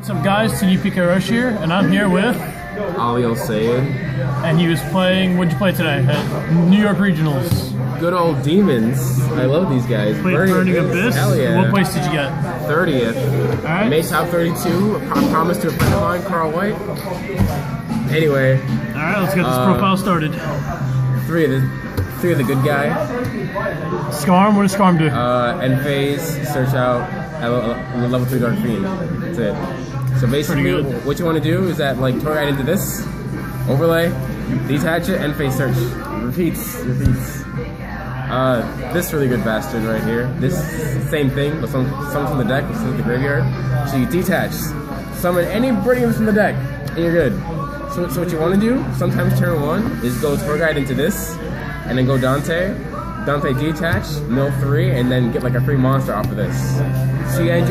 What's up, guys? TDPK Rush here, and I'm here with Ali Sayed. And he was playing. What'd you play today? At New York Regionals. Good old Demons. I love these guys. Played Burning Abyss. Hell yeah. What place did you get? 30th. All right. Made top 32. Promised to a friend of mine, Carl White. Anyway. All right, let's get this profile started. Three of the good guy. Scarm. What does Scarm do? End phase. Search out. Level 3 Dark Fiend. That's it. So basically, what you want to do is that tour right into this overlay, detach it, end phase search. Repeats. This really good bastard right here. This same thing, but some from the deck, this is the graveyard. So you detach, summon any Brilliance from the deck, and you're good. So what you want to do, sometimes turn 1, is go tour guide into this, and then go Dante detach, mill 3, and then get a free monster off of this. So you end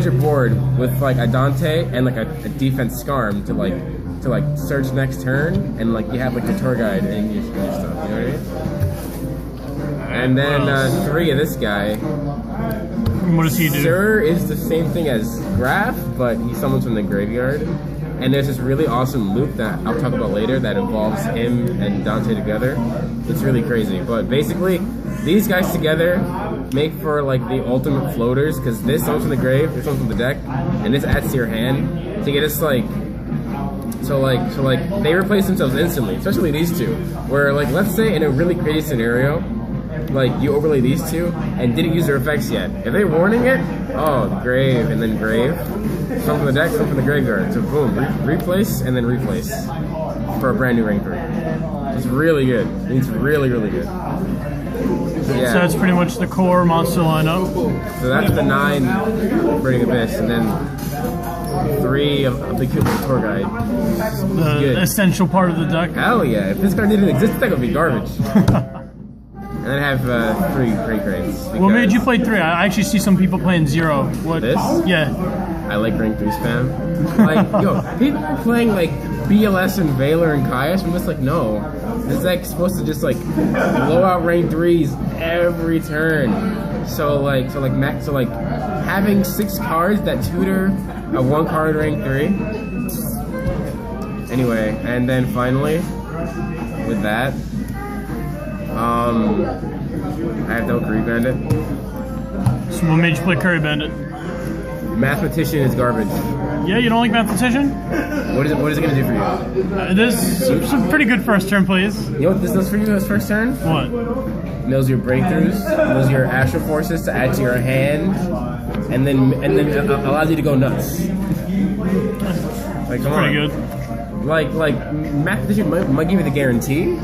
your board with a Dante and a defense Scarm to search next turn, and you have the tour guide and your stuff. You know what I mean? And then 3 of this guy. What does he do? Sir is the same thing as Graph, but he summons from the graveyard. And there's this really awesome loop that I'll talk about later that involves him and Dante together. It's really crazy. But basically, these guys together make for the ultimate floaters, because this comes from the grave, this comes from the deck, and this adds to your hand to get us so they replace themselves instantly, especially these two. Where let's say in a really crazy scenario, you overlay these two and didn't use their effects yet. If they're warning it, oh, grave and then grave. Some from the deck, some from the graveyard. So boom, replace and then replace for a brand new rank 3. It's really good. It's really, really good. Yeah. So that's pretty much the core monster lineup. So that's the 9 Burning Abyss, and then 3 of the cute tour guide. The essential part of the deck. Hell yeah! If this card didn't exist, that would be garbage. And then I have 3 great grades. What made you play 3? I actually see some people playing 0. What? This? Yeah. I like rank 3 spam. People are playing BLS and Valor and Kaius. I'm just no. This deck's supposed to just blow out rank 3s every turn. So having 6 cards that tutor a 1 card rank 3. Anyway, and then finally, with that, I have no Curry Bandit. So what made you play Curry Bandit? Mathematician is garbage. Yeah, you don't like Mathematician? What is it going to do for you? There's some pretty good first turn plays. You know what this does for you this first turn? What? Mills your breakthroughs, mills your Astral Forces to add to your hand, and then allows you to go nuts. Come on. Pretty good. Mathematician might give you the guarantee,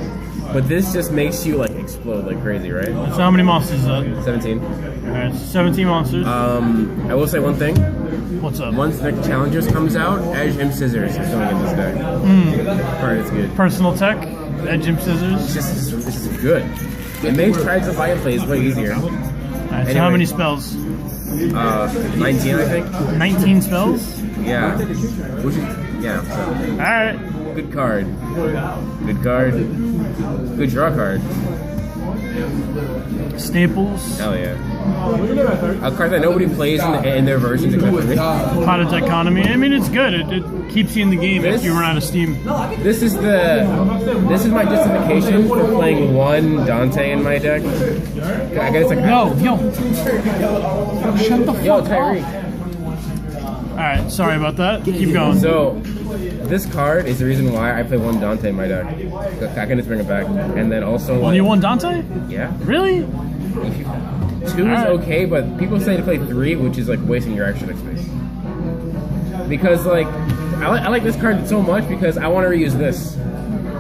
but this just makes you explode like crazy, right? So how many monsters is that? 17. Alright, 17 monsters. I will say one thing. What's up? Once the Challengers comes out, Edge M Scissors is going in this deck. Card is good. Personal tech, Edge M Scissors. This is good. It makes Tribes of Fire plays way easier. Alright, so how many spells? 19, I think. 19 spells? Yeah. Yeah. Alright. Good card. Good card. Good draw card. Staples. Hell yeah. A card that nobody plays in their versions except for me. Pot of Dichotomy. I mean, it's good. It keeps you in the game if you run out of steam. This is my justification for playing 1 Dante in my deck. I guess Yo. Shut the fuck up. Tyreek. Alright, sorry about that. Keep going. So, this card is the reason why I play 1 Dante in my deck. I can just bring it back. And then also... Only 1 Dante? Yeah. Really? 2 is okay, but people say to play 3, which is wasting your extra deck space. Because I like this card so much because I want to reuse this.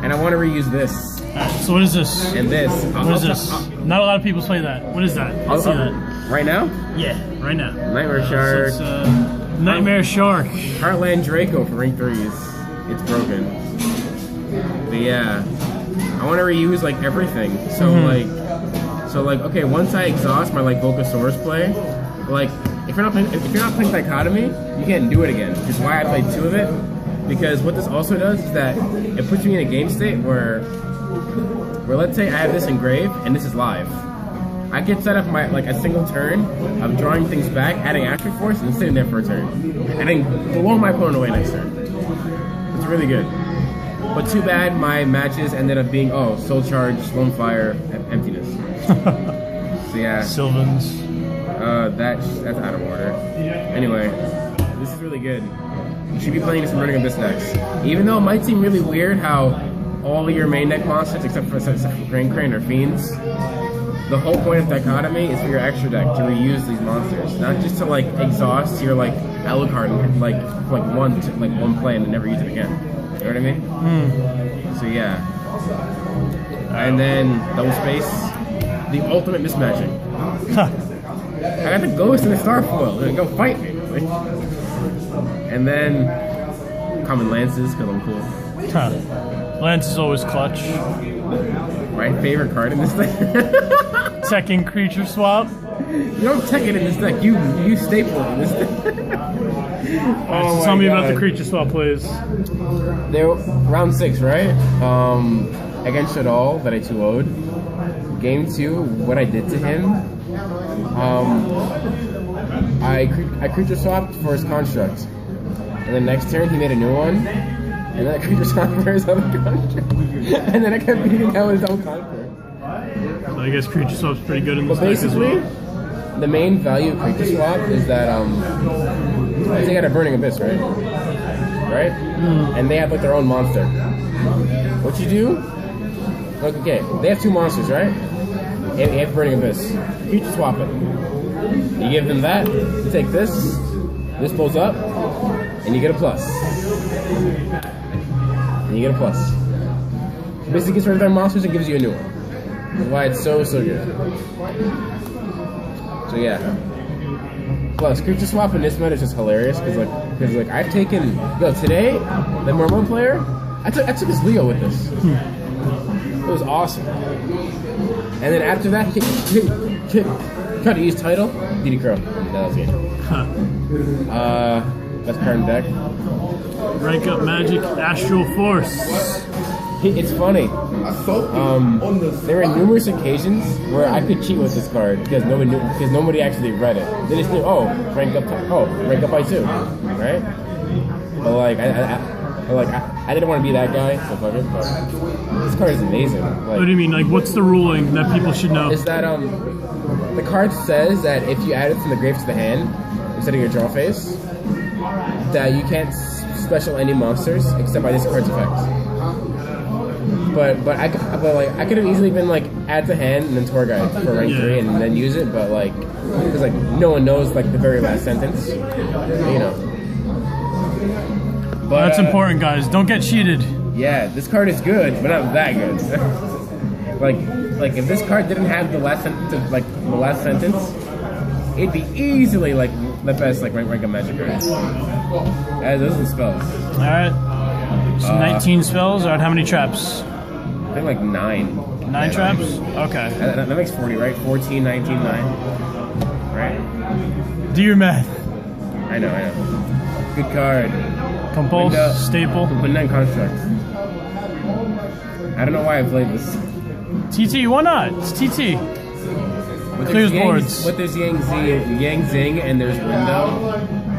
And I want to reuse this. Alright, so what is this? And this. What is this? Not a lot of people play that. What is that? Let's see that. Right now? Yeah, right now. Nightmare Shark. So it's, Nightmare Shark. Heartland Draco for rank 3s. It's broken. But yeah, I want to reuse everything. So okay, once I exhaust my Volcasaurus play, if you're not playing Dichotomy, you can't do it again. Which is why I played 2 of it. Because what this also does is that it puts me in a game state where let's say I have this engraved and this is live. I could set up my like a single turn of drawing things back, adding action force, and sitting there for a turn, and then blowing my opponent away next turn. It's really good. But too bad my matches ended up being Soul Charge, Lone Fire, Emptiness. So yeah. Sylvans. That's out of order. Anyway, this is really good. You should be playing this in Burning Abyss decks. Even though it might seem really weird how all of your main deck monsters, except for Crane are fiends, the whole point of Dichotomy is for your extra deck to reuse these monsters, not just to like exhaust your like Alucard and like one play and then never use it again. You know what I mean? So yeah. And then double space, the ultimate mismatching. I got the Ghost and the Starfoil. Go fight me. And then common Lances because I'm cool. Lance is always clutch. My favorite card in this deck. Second creature swap. You don't tech it in this deck. You staple it in this deck. So tell me about the creature swap plays. They're round 6, right? Against Shadal that I 2-0'd. Game 2, what I did to him. I creature swapped for his construct. And then next turn he made a new one. And then I creature swapped for his other construct. And then I kept beating out his own construct. So I guess creature swap's pretty good in this deck as well. The main value of creature swap is that they got a Burning Abyss, right? Right? And they have like their own monster. What you do? Okay, they have 2 monsters, right? And they have Burning Abyss. Creature swap it. You give them that, you take this blows up, and you get a plus. And you get a plus. So basically gets rid of their monsters and gives you a new one. That's why it's so good. So yeah. Plus, creature swap in this meta is just hilarious because I've taken today the Mormon player. I took his Leo with this. It was awesome. And then after that, try to use title, DD Crow. That was it. Best card in deck. Rank up Magic, Astral Force. It's funny. There were numerous occasions where I could cheat with this card because nobody actually read it. They just knew, rank up by 2, right? But like I didn't want to be that guy, so fuck it. But this card is amazing. What do you mean? Like, what's the ruling that people should know? Is that the card says that if you add it from the grave to the hand instead of your draw phase, that you can't special any monsters except by this card's effects. But I could have easily been like add to hand and then tour guide for rank 3 and then use it, but like because like no one knows like the very last sentence, you know. But that's important, guys. Don't get cheated. Yeah, this card is good, but not that good. like if this card didn't have the last sentence, it'd be easily like the best like rank of Magic card. Those are the spells. All right. So 19 spells. All right. How many traps? I think like 9. 9 traps? Okay. That makes 40, right? 14, 19, 9. Right? Do your math. I know. Good card. Compulse, staple. But 9 constructs. I don't know why I played this. TT, why not? It's TT. Clears boards. But there's Yang Zing, and there's Window,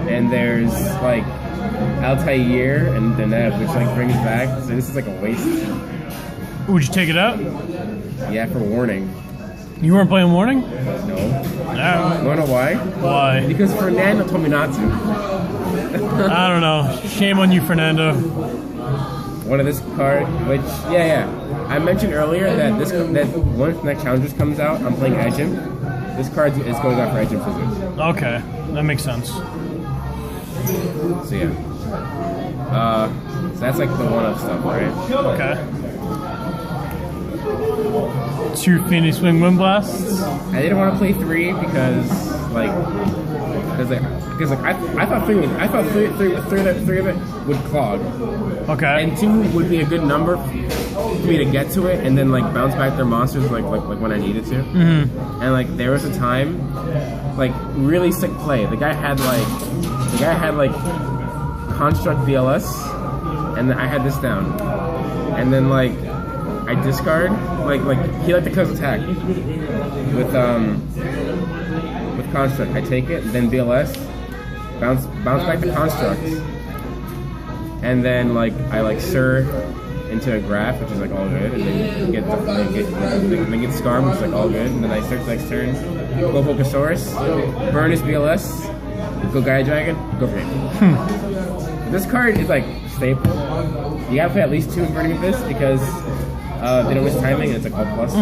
and there's like Altair and Denev, which like brings back. So this is like a waste. Would you take it out? Yeah, for Warning. You weren't playing Warning? No. No. You wanna know why? Why? Because Fernando told me not to. I don't know. Shame on you, Fernando. One of this card, which I mentioned earlier that once next Challengers comes out, I'm playing Edgem. This card is going out for Edgem Physics. Okay, that makes sense. So yeah, so that's like the one-up stuff, right? Okay. 2 Phoenix Wing Wind Blasts. I didn't want to play 3 because I thought three of it would clog. Okay. And 2 would be a good number for me to get to it and then like bounce back their monsters like when I needed to. Mm-hmm. And like there was a time, like really sick play. The guy had like Construct VLS, and I had this down, and then like I discard like he liked the close attack, with Construct. I take it, then BLS, bounce back to Construct, and then like I like Sir into a Graph, which is like all good, and then get Scarm, which is like all good, and then I search next turn, go Focusaurus, burn his BLS, go Gaia Dragon, go for it. This card is like staple. You gotta play at least 2 Burning Abyss because they don't waste timing and it's like all plus.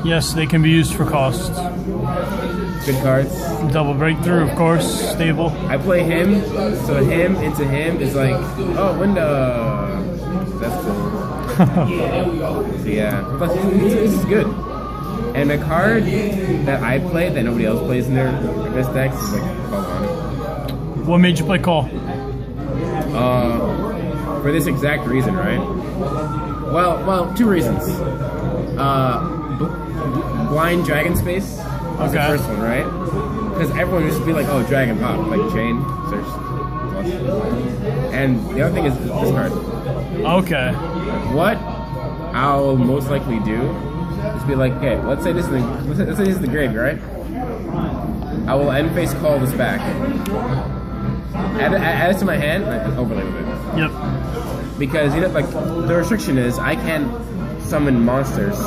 Yes, they can be used for cost. Good cards. Double Breakthrough, of course, stable. I play him, so him into him is like, oh, window. That's cool. So yeah, but this is good. And a card that I play that nobody else plays in their best decks is like Call on. What made you play Call? For this exact reason, right? Well, 2 reasons. Blind Dragon Space was the first one, right? Because everyone used to be like, oh, Dragon Pop, like Chain, Search, Plus. And the other thing is this card. Okay. What I'll most likely do is be like, okay, let's say this is the grave, right? I will end phase call this back. Add it to my hand, and I can overlay with it. Yep. Because you know, like the restriction is I can't summon monsters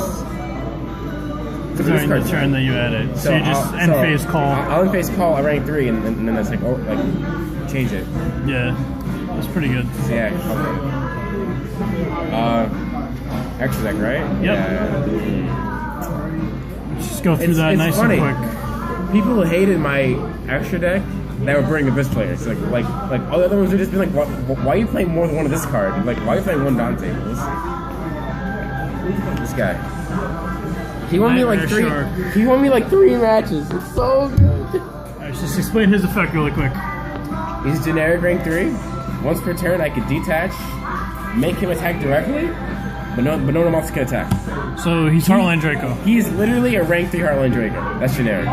during the turn that you added. So you just end phase call. I'll end phase call at rank 3, and then that's like, oh, like change it. Yeah, that's pretty good. So yeah. Okay. Extra deck, right? Yep. Yeah. Let's just go through that nice funny. and quick. People hated my extra deck that were Burning Abyss players. Like all the other ones would just be like, why are you playing more than one of this card? Like, why are you playing one Dante? This guy. He won me like 3. He won me like 3 matches. It's so good. Alright, just explain his effect really quick. He's generic rank 3. Once per turn, I could detach, make him attack directly, but no one else can attack. So he's Heartland Draco. He's literally a rank 3 Heartland Draco. That's generic.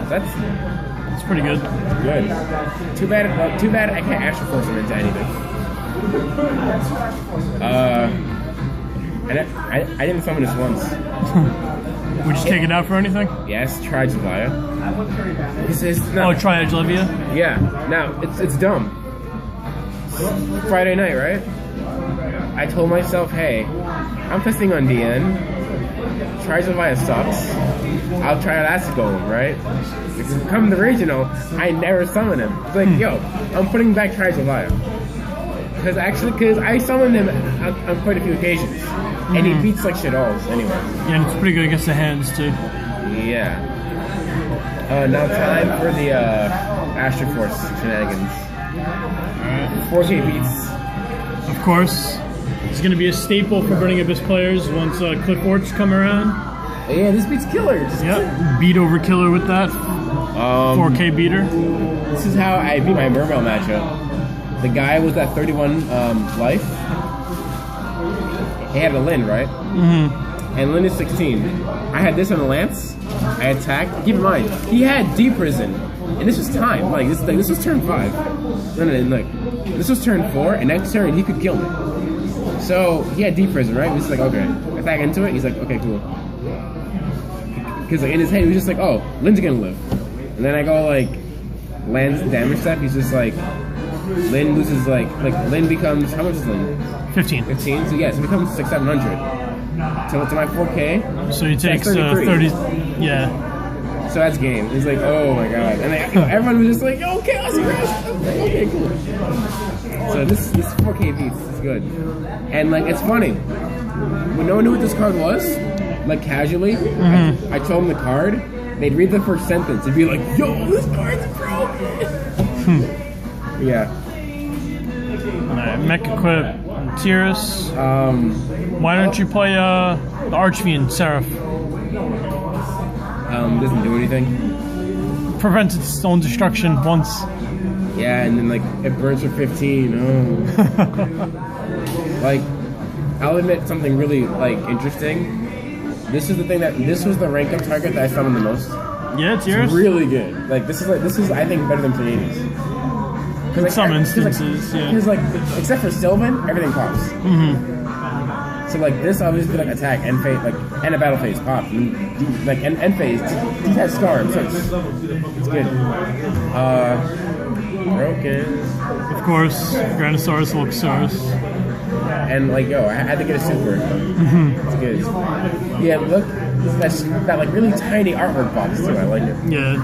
That's pretty good. Good. Too bad I can't Astral Force him into anything. I didn't summon this once. Would you take it out for anything? Yes, Triage Levia. Oh, Triage Levia? Yeah. Now, it's dumb. Friday night, right? I told myself, hey, I'm testing on DN. Triage Levia sucks. I'll try Elastic Golem, right? Come the regional, I never summon him. It's like, yo, I'm putting back Triage Levia. Because I summoned him on quite a few occasions. And he beats like shit alls anyway. Yeah, and it's pretty good against the hands too. Yeah. Now time for the Astral Force shenanigans. Alright. 4K beats. Of course. It's going to be a staple for Burning Abyss players once Cliff Orcs come around. Yeah, this beats killers. Yep. Beat over killer with that. 4K beater. This is how I beat my Mermail matchup. The guy was at 31 life. He had a Lin, right? Mm-hmm. And Lin is 16. I had this on the Lance. I attacked. Keep in mind, he had Deep Prison. And this was time. Like this was turn 5. No, look. This was turn 4, and next turn he could kill me. So he had Deep Prison, right? He's like, okay. Attack into it. He's like, okay, cool. Because like in his head, he was just like, oh, Lin's gonna live. And then I go like, Land's damage step. He's just like, Lin loses like Lin becomes, how much is Lin? 15. 15. So yes, it becomes 600-700. To my 4K. So he takes 30. Yeah. So that's game. He's like, oh my god. And everyone was just like, yo, Chaos Crash. Okay, cool. So this 4K beats is good. And like, it's funny. When no one knew what this card was, like casually, I told them the card, they'd read the first sentence and be like, yo, this card's broken. Yeah. Alright, Mech Equip, Tyrus. Why don't you play the Archfiend, Seraph? Doesn't do anything. Prevents its own destruction once. Yeah, and then like it burns for 15. Oh. Like, I'll admit something really like interesting. This is the thing this was the rank up target that I summoned the most. Yeah, Tyrus. It's really good. Like this is I think better than Pleiades. In some instances, yeah. Because like except for Sylvan, everything pops. So like this obviously like attack end phase like and a battle phase pop like end phase detach Scarm, so it's good. Broken. Of course, Granosaurus, Luxaurus. And like I had to get a super. It's good. Yeah, look, that like really tiny artwork box too. I like it. Yeah.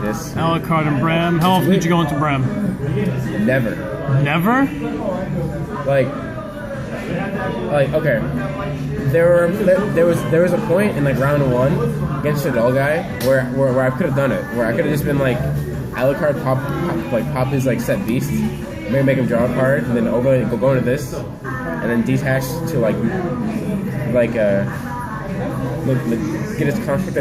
This. Alucard and Bram. How often did you go into Bram? Never. Never? Like okay. There was a point in like round 1 against the Dull guy where I could have done it. Where I could have just been like Alucard pop his like set beast, maybe make him draw a card, and then go into this, and then detach to like get his construct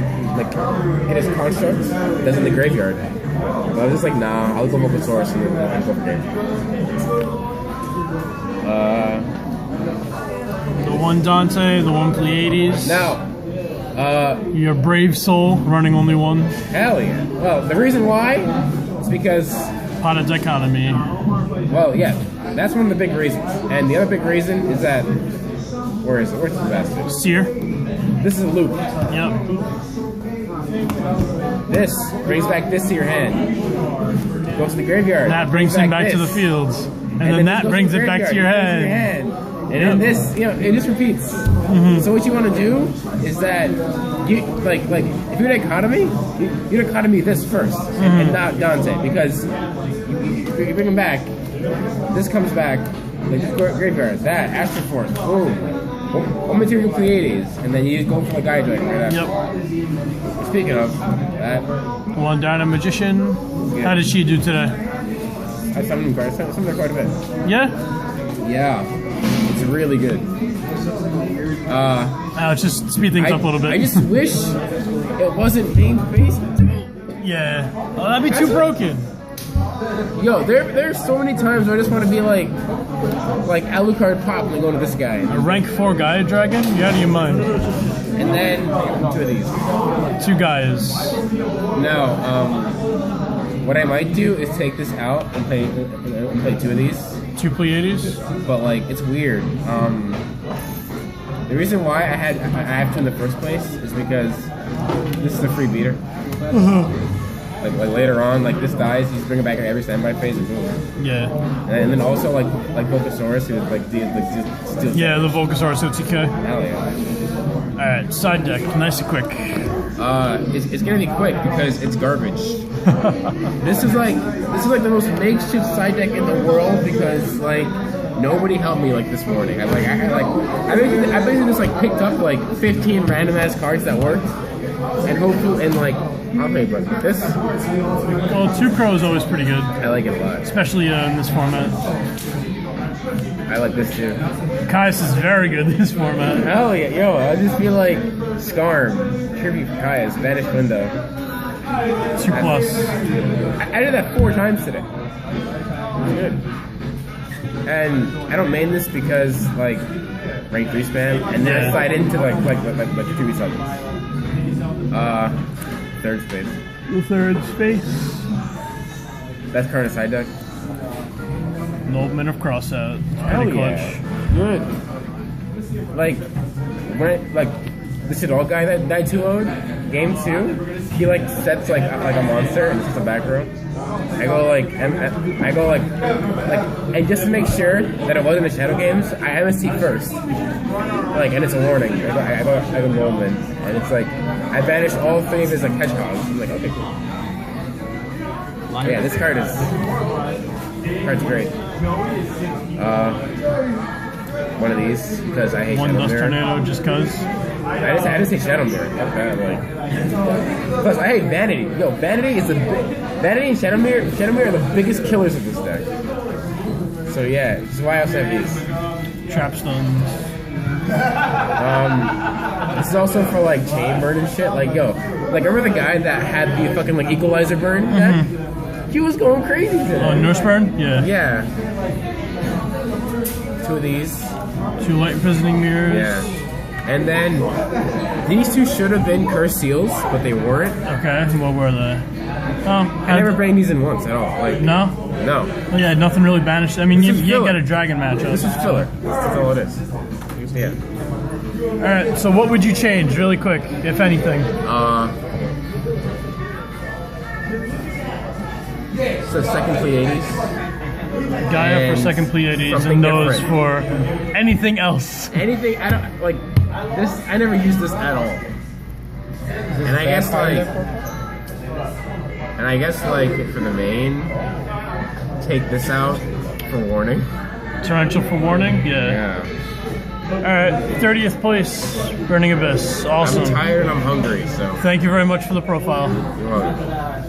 that's in the graveyard. But I was just like, nah, I'll go Bulbasaurus and then go for game. The one Dante, the one Pleiades. Now, your brave soul running only one. Hell yeah. Well, the reason why is because Pot of Dichotomy. Well, yeah, that's one of the big reasons. And the other big reason is that where's the bastard? Seer. This is a loop. Yep. This brings back this to your hand. Goes to the graveyard. That brings him back to the fields. And then that brings it back to your hand. And then this, it just repeats. So what you want to do is that you like if you're Dichotomy, you Dichotomy this first and not Dante, because you bring him back. This comes back like this graveyard. That Astro Force, boom. One material Pleiades, and then you just go for the Guide Dragon right after. Yep. Speaking of that, one Dino Magician. Yeah. How did she do today? I summoned her quite a bit. Yeah. Yeah. It's really good. Let's just speed things up a little bit. I just wish it wasn't being based. Yeah. Oh, that'd be too broken. Yo, there's so many times where I just want to be like Alucard pop and then go to this guy. A rank 4 Gaia Dragon? You out of your mind. And then 2 of these. 2 guys. Now, what I might do is take this out and play 2 of these. 2 Pleiades? But like it's weird. The reason why I have 2 in the first place is because this is a free beater. Like later on, like this dies, you just bring it back in every standby phase and boom. Yeah. And then also like Bulbasaurus, who is like steals. Yeah, the Bulbasaurus OTK. Hell yeah. Alright, side deck, nice and quick. It's gonna be quick because it's garbage. This is like the most makeshift side deck in the world because like nobody helped me like this morning. I basically just like picked up like 15 random ass cards that worked, and hopefully I'll play but this. Well, 2 Crow is always pretty good. I like it a lot, especially in this format. I like this too. Caius is very good in this format. Hell yeah, yo! I just feel like Scarm, Tribute for Caius, Vanish Window. 2+. I did that 4 times today. Good. And I don't main this because like rank 3 spam, and then I slide into like tribute summons. 3rd space. The 3rd space. Best card in side deck. Nobleman of Crossout. Hell yeah. Good. Like when this Shadol guy that I 2-0'd, game 2, he like sets like a monster and it's just a back row. I go and just to make sure that it wasn't a Shadow Games, I MST first. Like, and it's a warning. I go Nobleman, and it's like I banished all 3 of his like hedgehogs. I'm like, okay, cool. Yeah, this card's great. One of these because I hate one Shadow Dust Mirror. Tornado just cause. I just say Shadow Mirror. Fuck that, like. Plus, I hate Vanity. Yo, Vanity and Shadow Mirror are the biggest killers of this deck. So yeah, this is why I also have these. Trapstones. This is also for like chain burn and shit. Like yo, like remember the guy that had the fucking like equalizer burn deck? He was going crazy today. Oh, Nurse Burn? Yeah. Yeah. 2 of these. 2 Light Visiting Mirrors. Yeah. And then these 2 should have been Cursed Seals, but they weren't. Okay, what were they? Oh, I never brain these in once at all. Like no. no. Well, yeah, nothing really banished. I mean, you is get filler. a dragon matchup. This is filler. That's all it is. Yeah. All right. So what would you change, really quick, if anything? So second Pleiades. Gaia for And second Pleiades, something and those different. for anything else. Anything I don't like this. I never used this at all. And I guess like for the main, take this out for warning. Torrential for warning. Yeah. All right. 30th place, Burning Abyss. Awesome. I'm tired and I'm hungry, so Thank you very much for the profile. you're welcome.